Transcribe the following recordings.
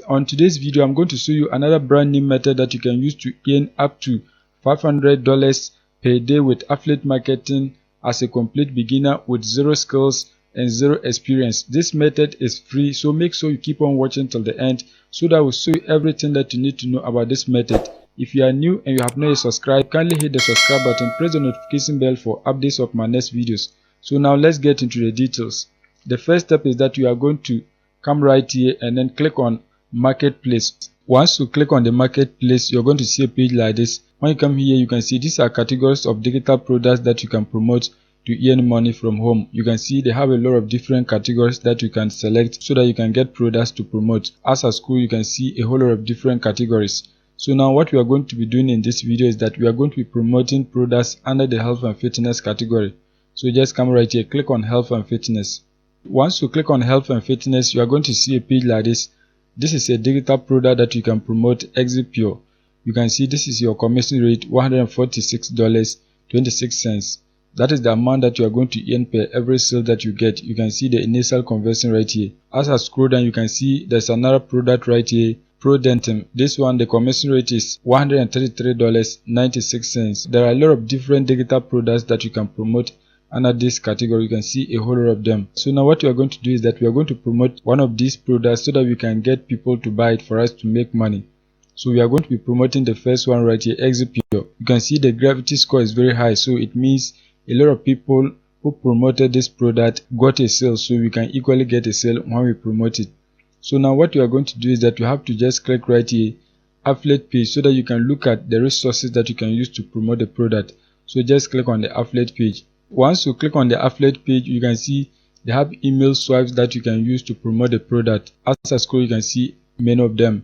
On today's video, I'm going to show you another brand new method that you can use to earn up to $500 per day with affiliate marketing as a complete beginner with zero skills and zero experience. This method is free, so make sure you keep on watching till the end so that I will show you everything that you need to know about this method. If you are new and you have not yet subscribed, kindly hit the subscribe button, press the notification bell for updates of my next videos. So now let's get into the details. The first step is that you are going to come right here and then click on marketplace. Once you click on the marketplace, you're going to see a page like this. When you come here, you can see these are categories of digital products that you can promote to earn money from home. You can see they have a lot of different categories that you can select so that you can get products to promote. As a school, you can see a whole lot of different categories. So now what we are going to be doing in this video is that we are going to be promoting products under the health and fitness category. So just come right here, click on health and fitness. Once you click on health and fitness, you are going to see a page like this. This is a digital product that you can promote, Exit Pure. You can see this is your commission rate, $146.26. That is the amount that you are going to earn per every sale that you get. You can see the initial conversion right here. As I scroll down, you can see there's another product right here, Pro Dentim. This one, the commission rate is $133.96. There are a lot of different digital products that you can promote under this category. You can see a whole lot of them. So now what we are going to do is that we are going to promote one of these products so that we can get people to buy it for us to make money. So we are going to be promoting the first one right here, Exit Pure. You can see the gravity score is very high, so it means a lot of people who promoted this product got a sale, so we can equally get a sale when we promote it. So now what you are going to do is that you have to just click right here, affiliate page, so that you can look at the resources that you can use to promote the product. So just click on the affiliate page. Once you click on the affiliate page, you can see they have email swipes that you can use to promote the product. As I scroll, you can see many of them,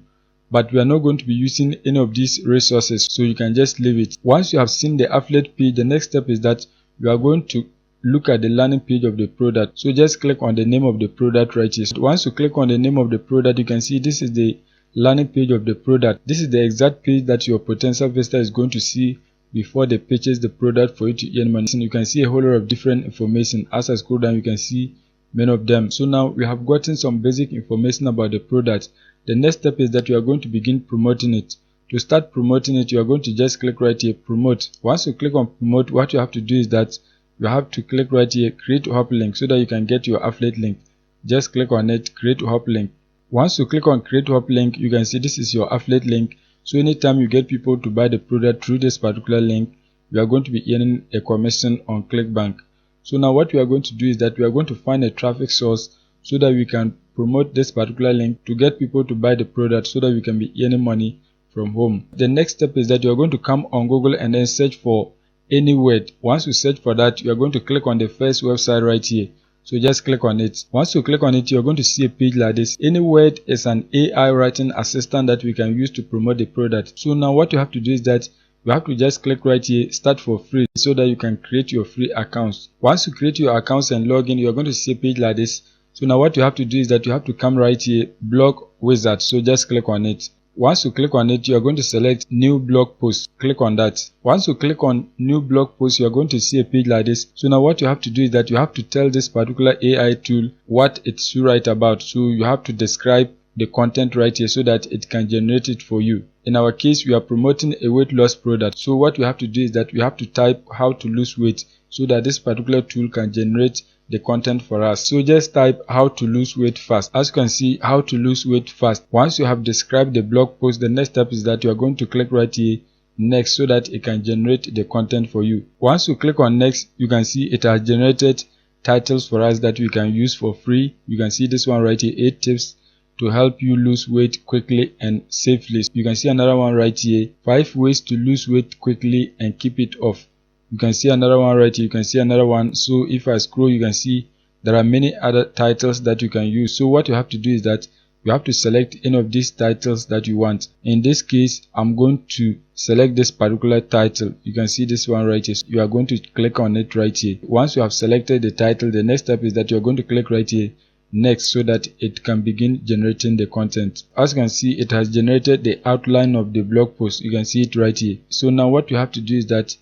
but we are not going to be using any of these resources, so you can just leave it. Once you have seen the affiliate page, the next step is that you are going to look at the landing page of the product. So just click on the name of the product right here. So once you click on the name of the product, you can see this is the landing page of the product. This is the exact page that your potential visitor is going to see before they purchase the product for you to earn money. And you can see a whole lot of different information. As I scroll down, you can see many of them. So now we have gotten some basic information about the product. The next step is that you are going to begin promoting it. To start promoting it, you are going to just click right here, promote. Once you click on promote, what you have to do is that you have to click right here, create a hop link, so that you can get your affiliate link. Just click on it, create a hop link. Once you click on create a hop link, you can see this is your affiliate link. So anytime you get people to buy the product through this particular link, you are going to be earning a commission on ClickBank. So now what we are going to do is that we are going to find a traffic source so that we can promote this particular link to get people to buy the product so that we can be earning money from home. The next step is that you are going to come on Google and then search for any word. Once you search for that, you are going to click on the first website right here. So just click on it. Once you click on it, you're going to see a page like this. Anyword is an AI writing assistant that we can use to promote the product. So now what you have to do is that you have to just click right here, start for free, so that you can create your free accounts. Once you create your accounts and log in, you're going to see a page like this. So now what you have to do is that you have to come right here, blog wizard. So just click on it. Once you click on it, you are going to select new blog post. Click on that. Once you click on new blog post, you are going to see a page like this. So now what you have to do is that you have to tell this particular AI tool what it should write about. So you have to describe the content right here so that it can generate it for you. In our case, we are promoting a weight loss product. So what we have to do is that we have to type how to lose weight so that this particular tool can generate the content for us. So just type how to lose weight fast. As you can see, how to lose weight fast. Once you have described the blog post, the next step is that you are going to click right here, next, so that it can generate the content for you. Once you click on next, you can see it has generated titles for us that we can use for free. You can see this one right here, 8 tips to help you lose weight quickly and safely. You can see another one right here, 5 ways to lose weight quickly and keep it off. You can see another one right here, you can see another one. So if I scroll, you can see there are many other titles that you can use. So what you have to do is that you have to select any of these titles that you want. In this case, I'm going to select this particular title. You can see this one right here. You are going to click on it right here. Once you have selected the title, the next step is that you're going to click right here, next, so that it can begin generating the content. As you can see, it has generated the outline of the blog post. You can see it right here. So now what you have to do is that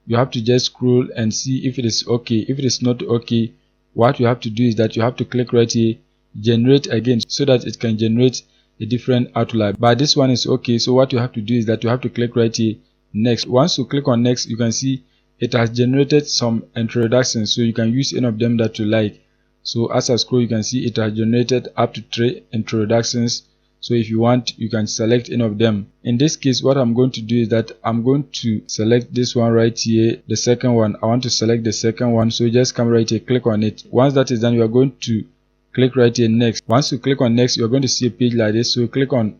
you have to just scroll and see if it is okay. If it is not okay, what you have to do is that you have to click right here, generate again, so that it can generate a different outline, but this one is okay. So what you have to do is that you have to click right here, next. Once you click on next, you can see it has generated some introductions, so you can use any of them that you like. So as I scroll, you can see it has generated up to 3 introductions. So if you want, you can select any of them. In this case, what I'm going to do is that I'm going to select this one right here, the second one. I want to select the second one, so just come right here, click on it. Once that is done, you are going to click right here, next. Once you click on next, you're going to see a page like this, so click on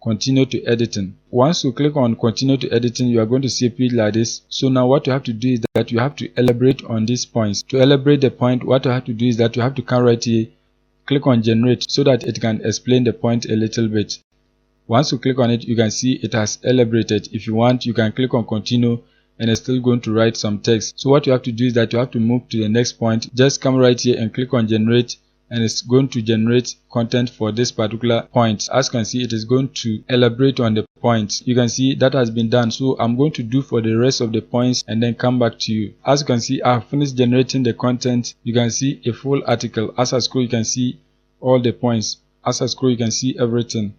continue to editing. Once you click on continue to editing, you are going to see a page like this. So now what you have to do is that you have to elaborate on these points. To elaborate the point, what you have to do is that you have to come right here, click on generate, so that it can explain the point a little bit. Once you click on it, you can see it has elaborated. If you want, you can click on continue and it's still going to write some text. So what you have to do is that you have to move to the next point. Just come right here and click on generate, and it's going to generate content for this particular point. As you can see, it is going to elaborate on the points. You can see that has been done. So I'm going to do for the rest of the points and then come back to you. As you can see, I have finished generating the content. You can see a full article. As I scroll, you can see all the points. As I scroll, you can see everything.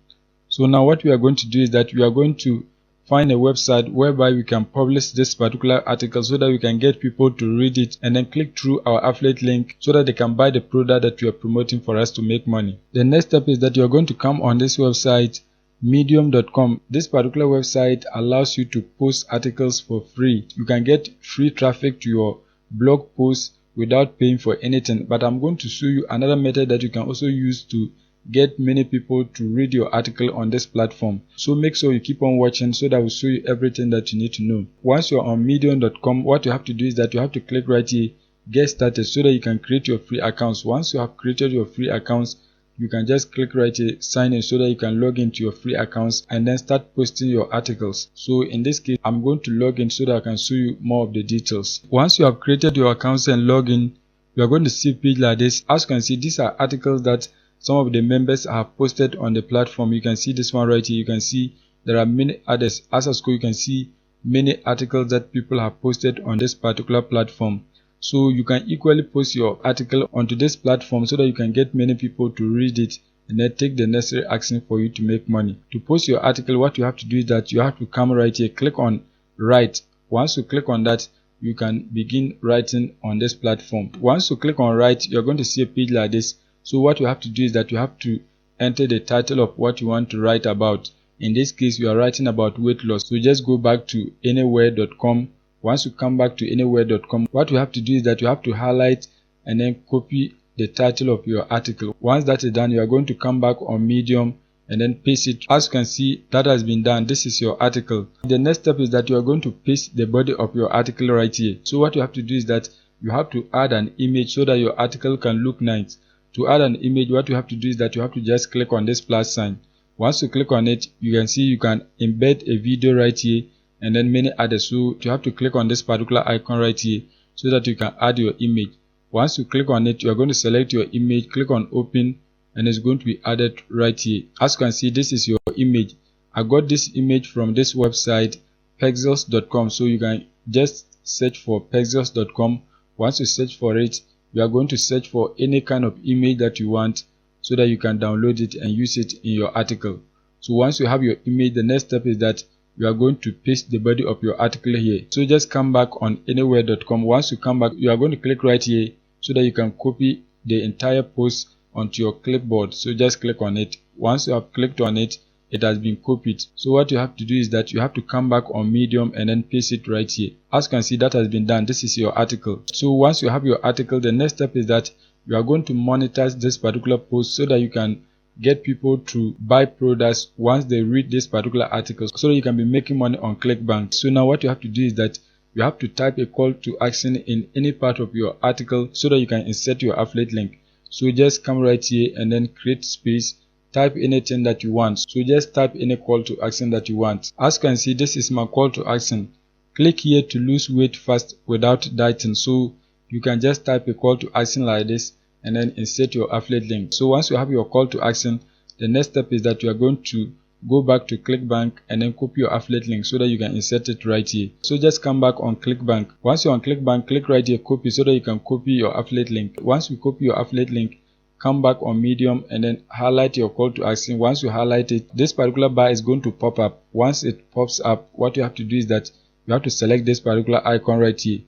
So now what we are going to do is that we are going to find a website whereby we can publish this particular article, so that we can get people to read it and then click through our affiliate link so that they can buy the product that we are promoting for us to make money. The next step is that you are going to come on this website, medium.com. This particular website allows you to post articles for free. You can get free traffic to your blog posts without paying for anything, but I'm going to show you another method that you can also use to get many people to read your article on this platform. So make sure you keep on watching, so that I will show you everything that you need to know. Once you're on medium.com, what you have to do is that you have to click right here, get started, so that you can create your free accounts. Once you have created your free accounts, you can just click right here, sign in, so that you can log into your free accounts and then start posting your articles. So in this case, I'm going to log in so that I can show you more of the details. Once you have created your accounts and log in, you are going to see a page like this. As you can see, these are articles that some of the members have posted on the platform. You can see this one right here. You can see there are many others. As I scroll, you can see many articles that people have posted on this particular platform. So you can equally post your article onto this platform so that you can get many people to read it and then take the necessary action for you to make money. To post your article, what you have to do is that you have to come right here, click on write. Once you click on that, you can begin writing on this platform. Once you click on write, you're going to see a page like this. So what you have to do is that you have to enter the title of what you want to write about. In this case, you are writing about weight loss. So just go back to anywhere.com. Once you come back to anywhere.com, what you have to do is that you have to highlight and then copy the title of your article. Once that is done, you are going to come back on Medium and then paste it. As you can see, that has been done. This is your article. The next step is that you are going to paste the body of your article right here. So what you have to do is that you have to add an image so that your article can look nice. To add an image, what you have to do is that you have to just click on this plus sign. Once you click on it, you can see you can embed a video right here and then many others. So you have to click on this particular icon right here so that you can add your image. Once you click on it, you are going to select your image, click on open, and it's going to be added right here. As you can see, this is your image. I got this image from this website, pexels.com. So you can just search for pexels.com. Once you search for it, you are going to search for any kind of image that you want so that you can download it and use it in your article. So once you have your image, the next step is that you are going to paste the body of your article here. So just come back on anywhere.com. Once you come back, you are going to click right here so that you can copy the entire post onto your clipboard. So just click on it. Once you have clicked on it, it has been copied. So what you have to do is that you have to come back on Medium and then paste it right here. As you can see, that has been done. This is your article. So once you have your article, the next step is that you are going to monetize this particular post so that you can get people to buy products once they read this particular article, so that you can be making money on ClickBank. So now what you have to do is that you have to type a call to action in any part of your article so that you can insert your affiliate link. So just come right here and then create space, type anything that you want. So just type any call to action that you want. As you can see, this is my call to action. Click here to lose weight fast without dieting. So you can just type a call to action like this and then insert your affiliate link. So once you have your call to action, the next step is that you are going to go back to ClickBank and then copy your affiliate link so that you can insert it right here. So just come back on ClickBank. Once you're on ClickBank, click right here, copy, so that you can copy your affiliate link. Once you copy your affiliate link, come back on Medium and then highlight your call to action. Once you highlight it, this particular bar is going to pop up. Once it pops up, what you have to do is that you have to select this particular icon right here,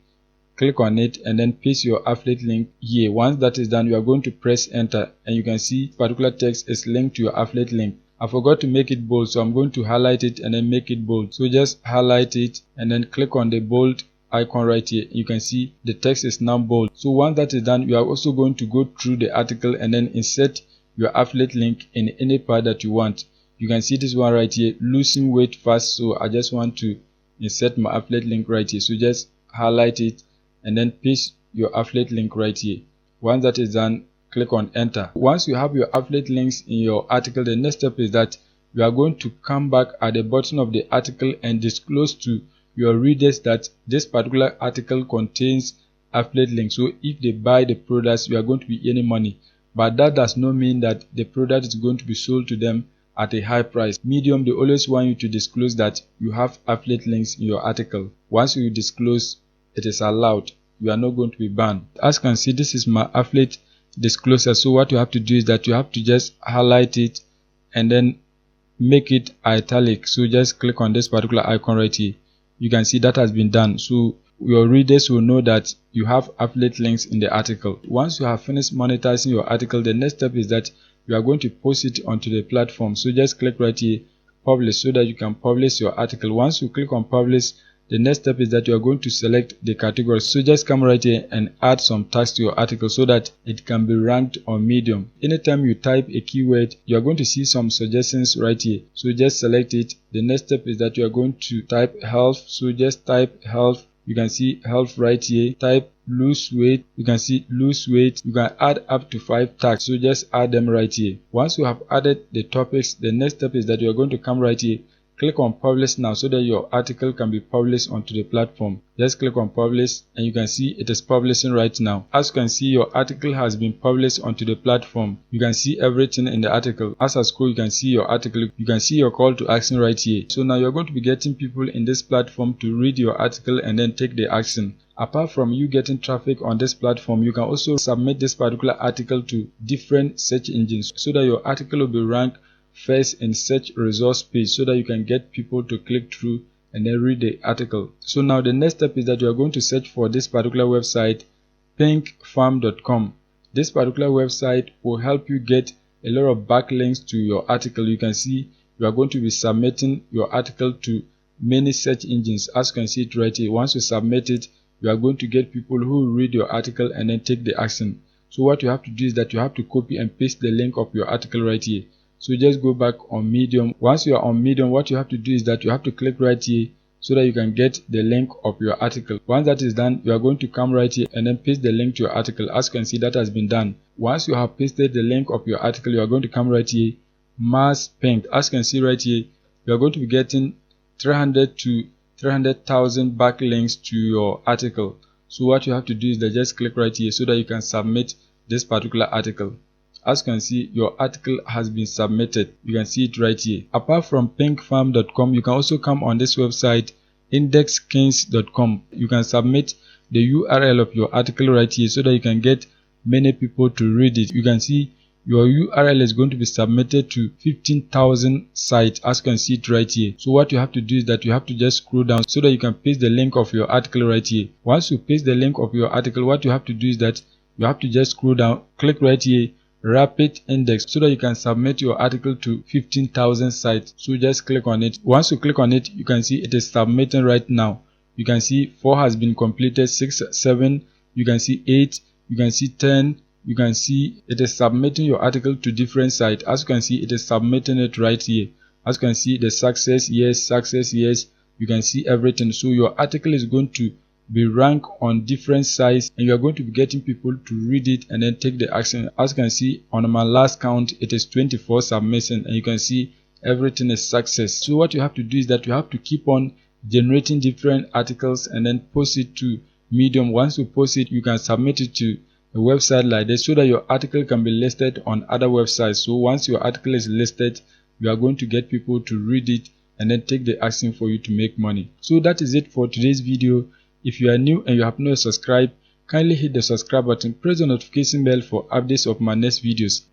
click on it, and then paste your affiliate link here. Once that is done, you are going to press enter, and you can see particular text is linked to your affiliate link. I forgot to make it bold, so I'm going to highlight it and then make it bold. So just highlight it and then click on the bold icon right here. You can see the text is now bold. So once that is done, you are also going to go through the article and then insert your affiliate link in any part that you want. You can see this one right here, losing weight fast. So I just want to insert my affiliate link right here. So just highlight it and then paste your affiliate link right here. Once that is done, click on enter. Once you have your affiliate links in your article, the next step is that you are going to come back at the bottom of the article and disclose to your readers that this particular article contains affiliate links. So if they buy the products, you are going to be earning money, but that does not mean that the product is going to be sold to them at a high price. Medium, they always want you to disclose that you have affiliate links in your article. Once you disclose, it is allowed. You are not going to be banned. As you can see, this is my affiliate disclosure. So what you have to do is that you have to just highlight it and then make it italic. So just click on this particular icon right here. You can see that has been done. So your readers will know that you have affiliate links in the article. Once you have finished monetizing your article, the next step is that you are going to post it onto the platform. So just click right here, publish, so that you can publish your article. Once you click on publish, the next step is that you are going to select the category. So just come right here and add some tags to your article so that it can be ranked on Medium. Anytime you type a keyword, you are going to see some suggestions right here. So just select it. The next step is that you are going to type health. So just type health. You can see health right here. Type lose weight. You can see lose weight. You can add up to 5 tags. So just add them right here. Once you have added the topics, the next step is that you are going to come right here. Click on publish now so that your article can be published onto the platform. Just click on publish and you can see it is publishing right now. As you can see, your article has been published onto the platform. You can see everything in the article. As I scroll, you can see your article. You can see your call to action right here. So now you're going to be getting people in this platform to read your article and then take the action. Apart from you getting traffic on this platform, you can also submit this particular article to different search engines so that your article will be ranked first in search results page so that you can get people to click through and then read the article. So now the next step is that you are going to search for this particular website, pinkfarm.com. This particular website will help you get a lot of backlinks to your article. You can see you are going to be submitting your article to many search engines. As you can see it right here, once you submit it, you are going to get people who will read your article and then take the action. So what you have to do is that you have to copy and paste the link of your article right here. So just go back on Medium. Once you are on Medium, what you have to do is that you have to click right here so that you can get the link of your article. Once that is done, you are going to come right here and then paste the link to your article. As you can see, that has been done. Once you have pasted the link of your article, you are going to come right here, mass pink. As you can see right here, you are going to be getting 300 to 300,000 backlinks to your article. So what you have to do is that just click right here so that you can submit this particular article. As you can see, your article has been submitted. You can see it right here. Apart from pinkfarm.com, you can also come on this website, indexkings.com. You can submit the URL of your article right here so that you can get many people to read it. You can see your URL is going to be submitted to 15,000 sites. As you can see it right here. So what you have to do is that you have to just scroll down so that you can paste the link of your article right here. Once you paste the link of your article, what you have to do is that you have to just scroll down, click right here, rapid index, so that you can submit your article to 15,000 sites. So just click on it. Once you click on it, you can see it is submitting right now. You can see 4 has been completed, 6, 7, you can see 8, you can see 10, you can see it is submitting your article to different sites. As you can see, it is submitting it right here. As you can see, the success, yes, you can see everything. So your article is going to be ranked on different sites and you are going to be getting people to read it and then take the action. As you can see, on my last count, it is 24 submissions and you can see everything is success. So what you have to do is that you have to keep on generating different articles and then post it to Medium. Once you post it, you can submit it to a website like this so that your article can be listed on other websites. So once your article is listed, you are going to get people to read it and then take the action for you to make money. So that is it for today's video. If you are new and you have not subscribed, Kindly hit the subscribe button, press the notification bell for updates of my next videos.